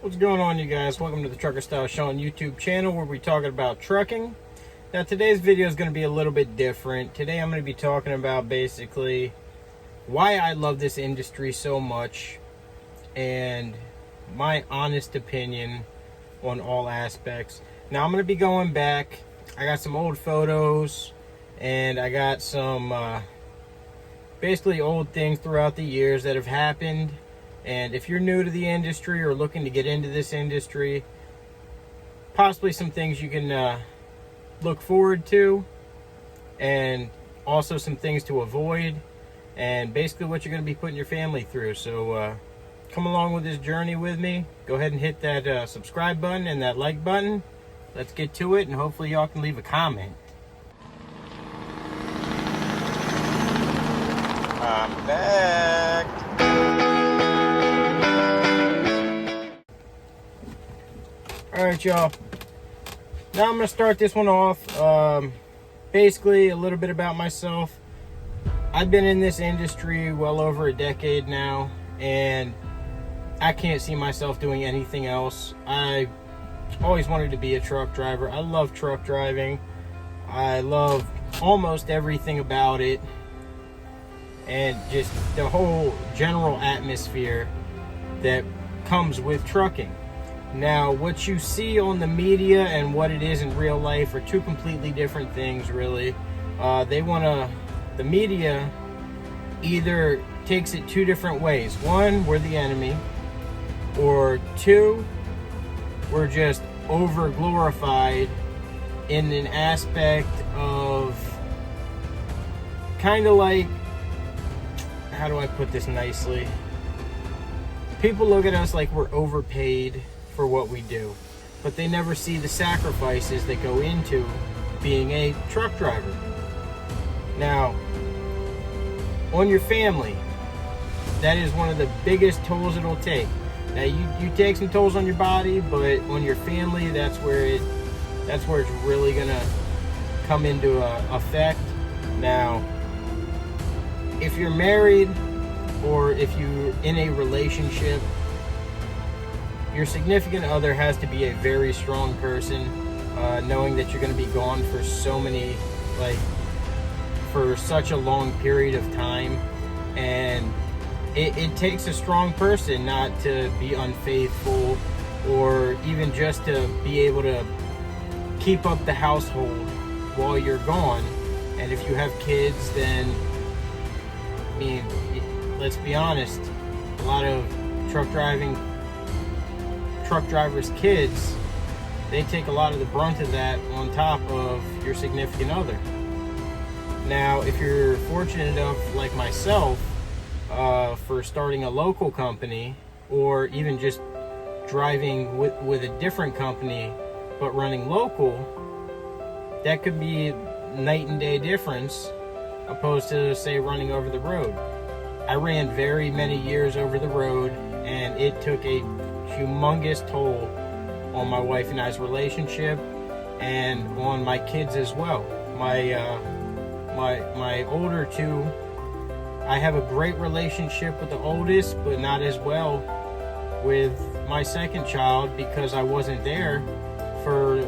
What's going on, you guys? Welcome to the Trucker Style Shawn YouTube channel, where we're talking about trucking. Now, today's video is going to be a little bit different. Today I'm going to be talking about basically why I love this industry so much and my honest opinion on all aspects. Now, I'm going to be going back. I got some old photos and I got some basically old things throughout the years that have happened. And if you're new to the industry or looking to get into this industry, possibly some things you can look forward to, and also some things to avoid, and basically what you're going to be putting your family through. So come along with this journey with me. Go ahead and hit that subscribe button and that like button. Let's get to it, and hopefully y'all can leave a comment. I'm back. Alright, y'all. Now I'm going to start this one off. Basically, a little bit about myself. I've been in this industry well over a decade now, and I can't see myself doing anything else. I always wanted to be a truck driver. I love truck driving. I love almost everything about it, and just the whole general atmosphere that comes with trucking. Now, what you see on the media and what it is in real life are two completely different things, really. The media either takes it two different ways. One, we're the enemy, or two, we're just over glorified in an aspect of kind of like, how do I put this nicely? People look at us like we're overpaid for what we do, but they never see the sacrifices that go into being a truck driver. Now, on your family, that is one of the biggest tolls it'll take. Now, you take some tolls on your body, but on your family, that's where it's really gonna come into effect. Now, if you're married or if you're in a relationship, your significant other has to be a very strong person, knowing that you're going to be gone for for such a long period of time. And it takes a strong person not to be unfaithful, or even just to be able to keep up the household while you're gone. And if you have kids, then, I mean, let's be honest, a lot of truck drivers' kids, they take a lot of the brunt of that on top of your significant other. Now, if you're fortunate enough, like myself, for starting a local company, or even just driving with a different company but running local, that could be night and day difference opposed to, say, running over the road. I ran very many years over the road, and it took a humongous toll on my wife and I's relationship, and on my kids as well. My older two, I have a great relationship with the oldest, but not as well with my second child, because I wasn't there for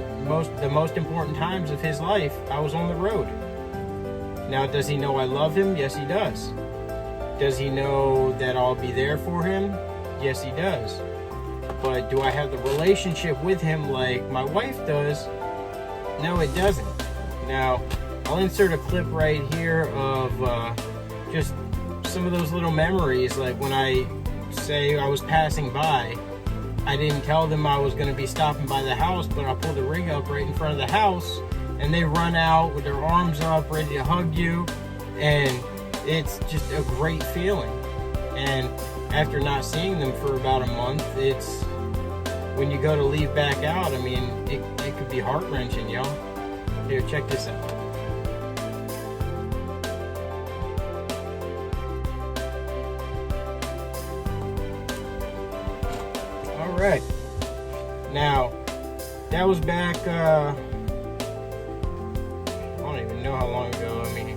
the most important times of his life. I was on the road. Now, does he know I love him? Yes, he does. Does he know that I'll be there for him? Yes, he does. But do I have the relationship with him like my wife does? No, it doesn't. Now, I'll insert a clip right here of just some of those little memories. Like when I say I was passing by, I didn't tell them I was going to be stopping by the house, but I pulled the rig up right in front of the house, and they run out with their arms up, ready to hug you, and it's just a great feeling. And after not seeing them for about a month, it's when you go to leave back out, I mean, it could be heart-wrenching, y'all. Here, check this out. All right. Now, that was back, I don't even know how long ago. I mean,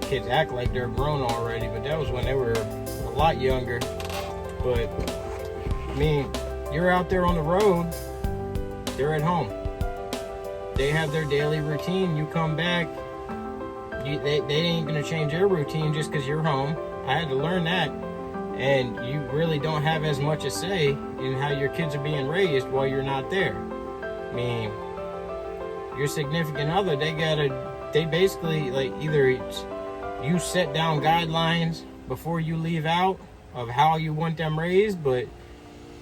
kids act like they're grown already, but that was when they were a lot younger. But I mean, you're out there on the road, they're at home. They have their daily routine. You come back, they ain't gonna change their routine just because you're home. I had to learn that. And you really don't have as much a say in how your kids are being raised while you're not there. I mean, your significant other, they basically, like, either you set down guidelines before you leave out of how you want them raised, but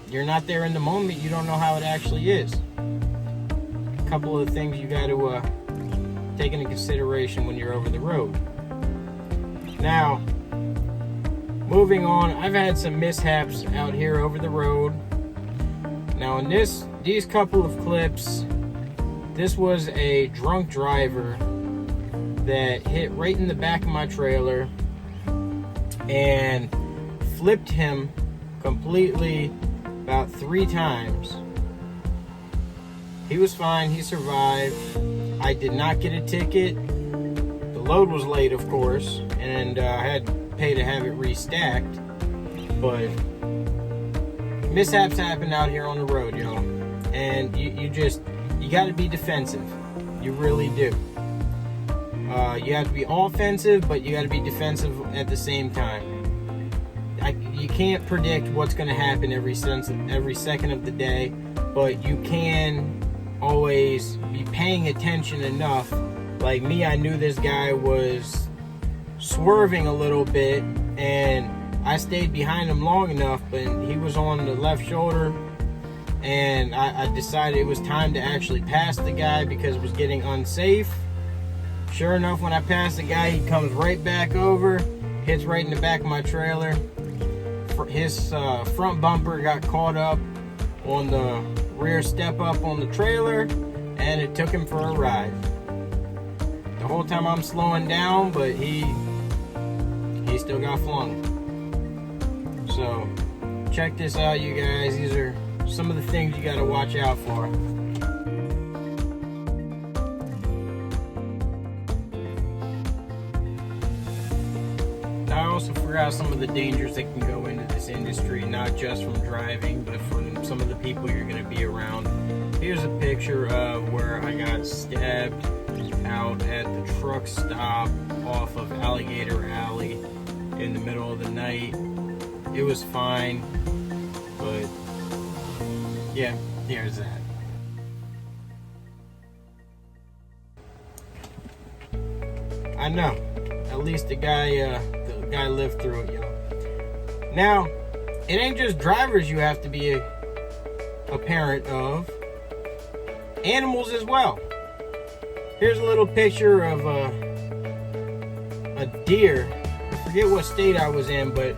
you're not there in the moment. You don't know how it actually is. A couple of things you got to take into consideration when you're over the road. Now, moving on, I've had some mishaps out here over the road. Now, in these couple of clips, this was a drunk driver that hit right in the back of my trailer and flipped him completely about 3 times. He was fine, he survived. I did not get a ticket. The load was late, of course, and I had to pay to have it restacked. But mishaps happen out here on the road, y'all. And you got to be defensive. You really do. You have to be offensive, but you got to be defensive at the same time. You can't predict what's going to happen every second of the day, but you can always be paying attention enough. Like me, I knew this guy was swerving a little bit, and I stayed behind him long enough, but he was on the left shoulder, and I decided it was time to actually pass the guy because it was getting unsafe. Sure enough, when I passed the guy, he comes right back over, hits right in the back of my trailer. His front bumper got caught up on the rear step up on the trailer, and it took him for a ride. The whole time I'm slowing down, but he still got flung. So check this out, you guys. These are some of the things you got to watch out for. I also forgot some of the dangers that can go into this industry, not just from driving, but from some of the people you're going to be around. Here's a picture of where I got stabbed out at the truck stop off of Alligator Alley in the middle of the night. It was fine, but yeah, there's that. I know. At least the guy lived through it, y'all. Now, it ain't just drivers you have to be a parent of. Animals as well. Here's a little picture of a deer. I forget what state I was in, but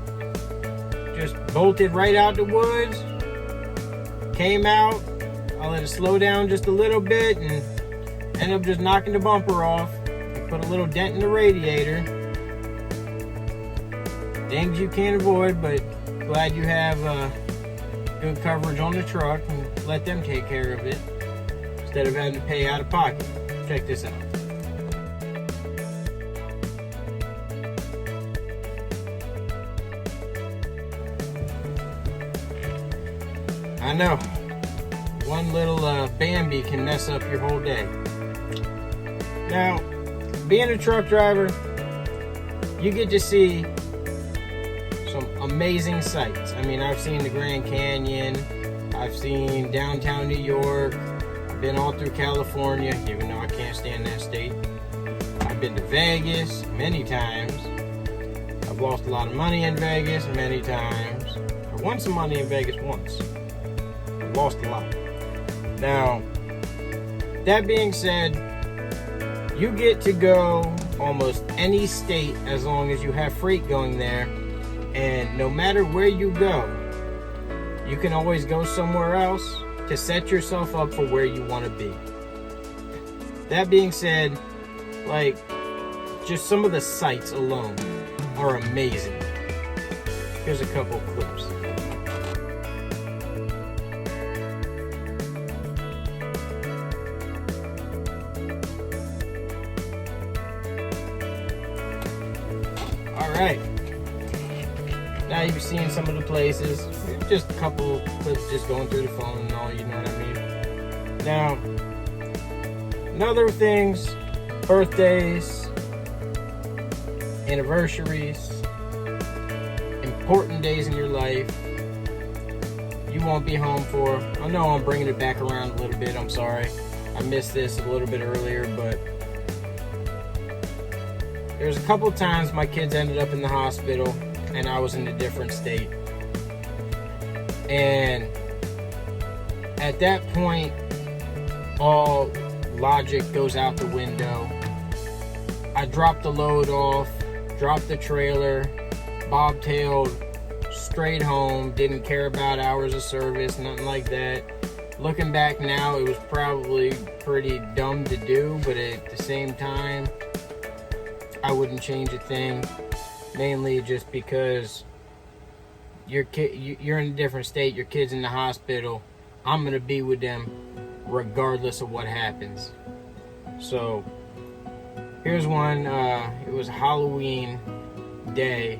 just bolted right out the woods. Came out. I let it slow down just a little bit and ended up just knocking the bumper off. Put a little dent in the radiator. Things you can't avoid, but glad you have good coverage on the truck and let them take care of it instead of having to pay out of pocket. Check this out. I know, one little Bambi can mess up your whole day. Now, being a truck driver, you get to see some amazing sights. I mean, I've seen the Grand Canyon, I've seen downtown New York, I've been all through California, even though I can't stand that state. I've been to Vegas many times. I've lost a lot of money in Vegas many times. I won some money in Vegas once. I lost a lot. Now, that being said, you get to go almost any state as long as you have freight going there. And no matter where you go, you can always go somewhere else to set yourself up for where you want to be. That being said, like, just some of the sights alone are amazing. Here's a couple clips. All right. Now might be seeing some of the places. Just a couple clips just going through the phone and all, you know what I mean? Now, another things, birthdays, anniversaries, important days in your life, you won't be home for. I know I'm bringing it back around a little bit. I'm sorry. I missed this a little bit earlier, but there's a couple times my kids ended up in the hospital and I was in a different state. And at that point, all logic goes out the window. I dropped the load off, dropped the trailer, bobtailed straight home, didn't care about hours of service, nothing like that. Looking back now, it was probably pretty dumb to do, but at the same time, I wouldn't change a thing, mainly just because you're in a different state, your kid's in the hospital. I'm going to be with them regardless of what happens. So, here's one. It was Halloween day,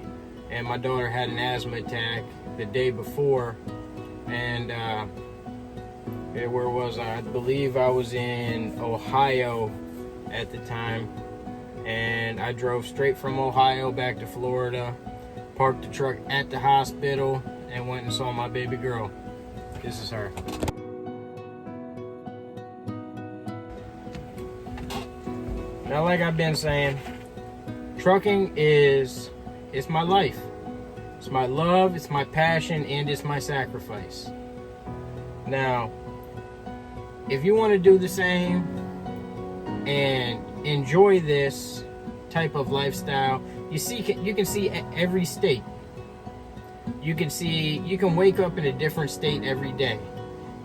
and my daughter had an asthma attack the day before, and where was I? I believe I was in Ohio at the time, and I drove straight from Ohio back to Florida, parked the truck at the hospital, and went and saw my baby girl. This is her. Now, like I've been saying, trucking it's my life. It's my love, it's my passion, and it's my sacrifice. Now, if you want to do the same and enjoy this type of lifestyle, you can see every state. You can wake up in a different state every day.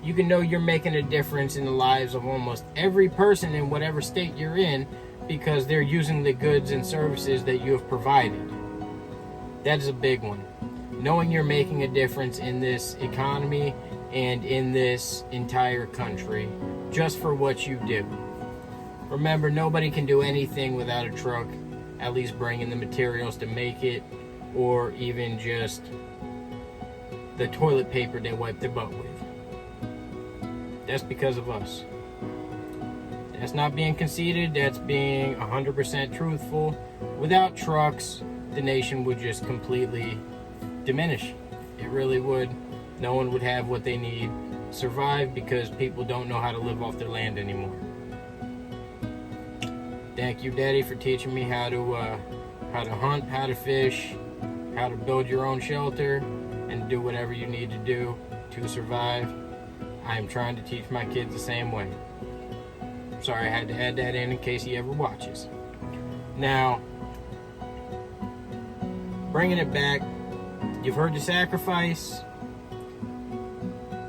You can know you're making a difference in the lives of almost every person in whatever state you're in, because they're using the goods and services that you have provided. That is a big one. Knowing you're making a difference in this economy and in this entire country just for what you do. Remember, nobody can do anything without a truck, at least bringing the materials to make it, or even just the toilet paper they wipe their butt with. That's because of us. That's not being conceited, that's being 100% truthful. Without trucks, the nation would just completely diminish. It really would. No one would have what they need to survive, because people don't know how to live off their land anymore. Thank you, Daddy, for teaching me how to hunt, how to fish, how to build your own shelter, and do whatever you need to do to survive. I am trying to teach my kids the same way. Sorry, I had to add that in case he ever watches. Now, bringing it back, you've heard the sacrifice.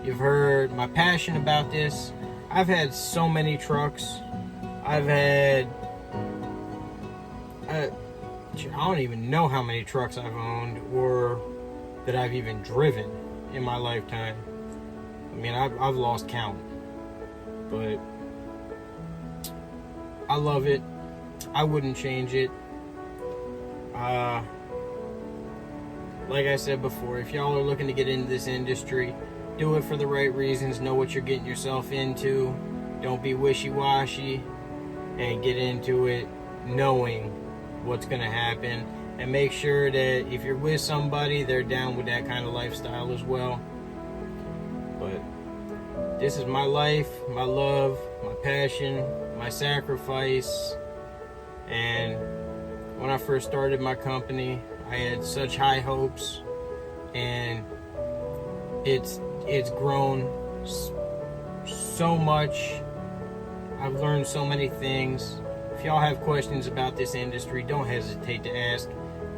You've heard my passion about this. I've had so many trucks. I've had... I don't even know how many trucks I've owned or that I've even driven in my lifetime. I mean, I've lost count. But I love it. I wouldn't change it. Like I said before, if y'all are looking to get into this industry, do it for the right reasons. Know what you're getting yourself into. Don't be wishy-washy, and get into it knowing what's going to happen. And make sure that if you're with somebody, they're down with that kind of lifestyle as well. But this is my life, my love, my passion, my sacrifice. And when I first started my company, I had such high hopes, and it's grown so much. I've learned so many things. If y'all have questions about this industry, don't hesitate to ask.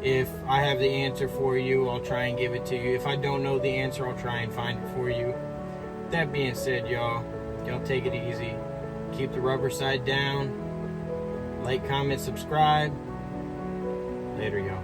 If I have the answer for you, I'll try and give it to you. If I don't know the answer, I'll try and find it for you. That being said, y'all take it easy. Keep the rubber side down. Like, comment, subscribe. Later, y'all.